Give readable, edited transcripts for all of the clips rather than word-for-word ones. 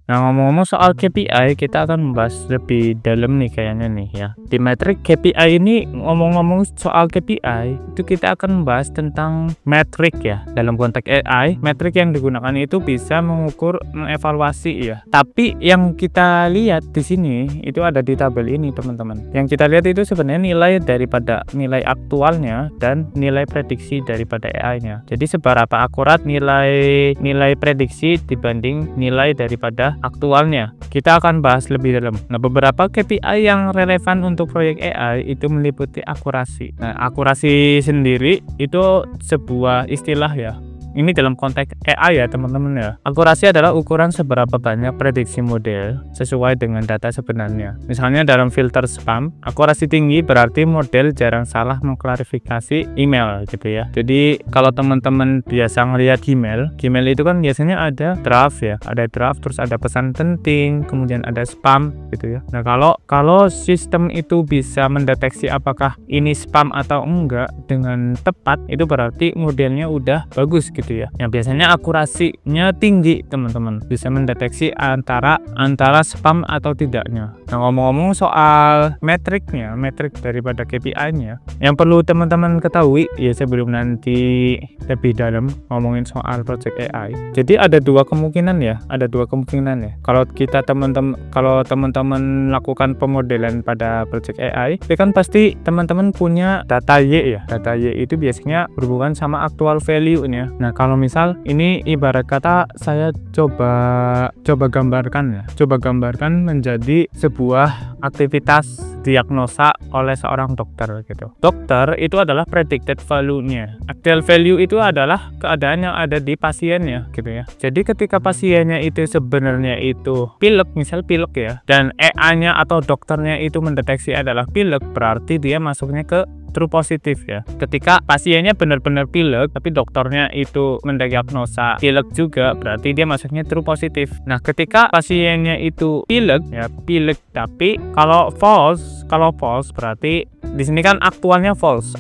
Nah, ngomong-ngomong soal KPI, kita akan membahas lebih dalam nih kayaknya nih ya. Di metrik KPI ini, ngomong-ngomong soal KPI, itu kita akan membahas tentang metrik ya. Dalam konteks AI, metrik yang digunakan itu bisa mengukur, mengevaluasi ya. Tapi yang kita lihat di sini itu ada di tabel ini, teman-teman. Yang kita lihat itu sebenarnya nilai daripada nilai aktualnya dan nilai prediksi daripada AI-nya. Jadi seberapa akurat nilai prediksi dibanding nilai daripada aktualnya. Kita akan bahas lebih dalam. Nah, beberapa KPI yang relevan untuk proyek AI itu meliputi akurasi. Nah, akurasi sendiri itu sebuah istilah ya. Ini dalam konteks AI ya, teman-teman ya. Akurasi adalah ukuran seberapa banyak prediksi model sesuai dengan data sebenarnya. Misalnya dalam filter spam, akurasi tinggi berarti model jarang salah mengklarifikasi email gitu ya. Jadi kalau teman-teman biasa ngelihat Gmail itu kan biasanya ada draft ya, ada draft, terus ada pesan penting, kemudian ada spam gitu ya. Nah, kalau sistem itu bisa mendeteksi apakah ini spam atau enggak dengan tepat, itu berarti modelnya udah bagus gitu ya. Yang biasanya akurasinya tinggi, teman-teman, bisa mendeteksi antara spam atau tidaknya. Nah, ngomong-ngomong soal metriknya, metrik daripada KPI-nya, yang perlu teman-teman ketahui ya sebelum nanti lebih dalam ngomongin soal project AI. Jadi ada dua kemungkinan ya, Kalau teman-teman lakukan pemodelan pada project AI, itu kan pasti teman-teman punya data Y ya. Data Y itu biasanya berhubungan sama actual value-nya. Nah, kalau misal ini ibarat kata saya coba gambarkan menjadi sebuah aktivitas diagnosa oleh seorang dokter gitu. Dokter itu adalah predicted value-nya. Actual value itu adalah keadaan yang ada di pasiennya gitu ya. Jadi ketika pasiennya itu sebenarnya itu pilek, misal pilek ya, dan EA-nya atau dokternya itu mendeteksi adalah pilek, berarti dia masuknya ke true positif ya. Ketika pasiennya benar-benar pilek tapi dokternya itu mendiagnosa pilek juga, berarti dia masuknya true positif. Nah, ketika pasiennya itu pilek tapi kalau false berarti di sini kan aktualnya false.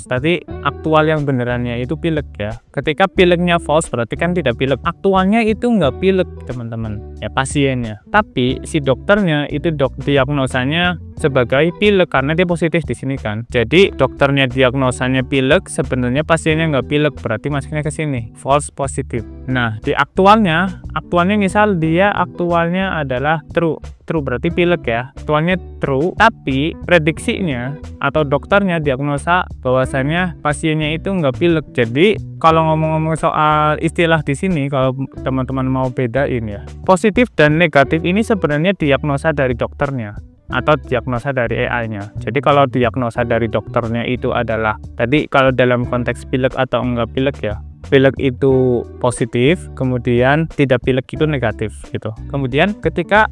Tadi aktual yang benerannya itu pilek ya. Ketika pileknya false berarti kan tidak pilek. Aktualnya itu nggak pilek, teman-teman. Ya, pasiennya. Tapi si dokternya itu diagnosanya sebagai pilek karena dia positif di sini kan. Jadi dokternya diagnosanya pilek, sebenarnya pasiennya nggak pilek, berarti masuknya ke sini false positif. Nah, di aktualnya misal dia aktualnya adalah true berarti pilek ya. Aktualnya true, tapi prediksinya atau dokternya diagnosa bahwasannya pasiennya itu nggak pilek. Jadi kalau ngomong-ngomong soal istilah di sini, kalau teman-teman mau bedain ya, positif dan negatif ini sebenarnya diagnosa dari dokternya atau diagnosa dari AI-nya. Jadi kalau diagnosa dari dokternya itu adalah tadi kalau dalam konteks pilek atau enggak pilek ya, pilek itu positif, kemudian tidak pilek itu negatif gitu. Kemudian ketika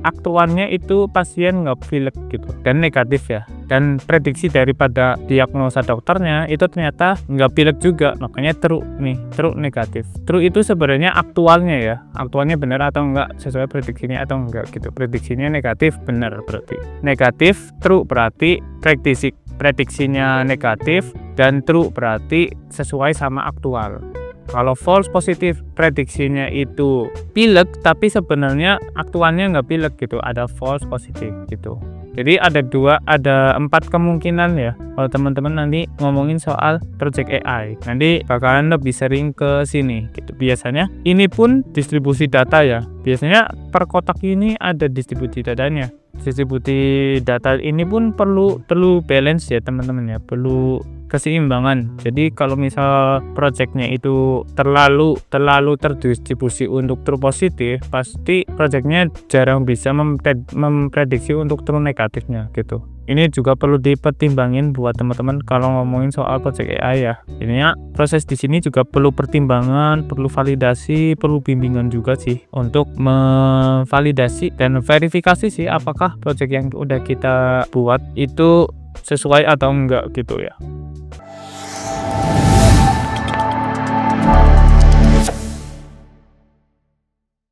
aktualnya itu pasien nggak pilek gitu dan negatif ya, dan prediksi daripada diagnosa dokternya itu ternyata nggak pilek juga, makanya true negatif. True itu sebenarnya aktualnya ya, aktualnya benar atau enggak sesuai prediksinya atau enggak gitu. Prediksinya negatif benar berarti negatif, true berarti prediksinya negatif, dan true berarti sesuai sama aktual. Kalau false positif, prediksinya itu pilek tapi sebenarnya aktualnya nggak pilek gitu, ada false positif gitu. Jadi ada 4 kemungkinan ya kalau teman-teman nanti ngomongin soal project AI. Nanti bakalan lebih sering ke sini gitu. Biasanya ini pun distribusi data ya. Biasanya per kotak ini ada distribusi datanya. Distribusi data ini pun perlu balance ya, teman-teman ya. Perlu keseimbangan. Jadi kalau misal projectnya itu terlalu terdistribusi untuk true positif, pasti projectnya jarang bisa memprediksi untuk true negatifnya gitu. Ini juga perlu dipertimbangin buat teman-teman kalau ngomongin soal project AI ya. Ininya proses di sini juga perlu pertimbangan, perlu validasi, perlu bimbingan juga sih untuk memvalidasi dan verifikasi sih apakah project yang udah kita buat itu sesuai atau enggak gitu ya.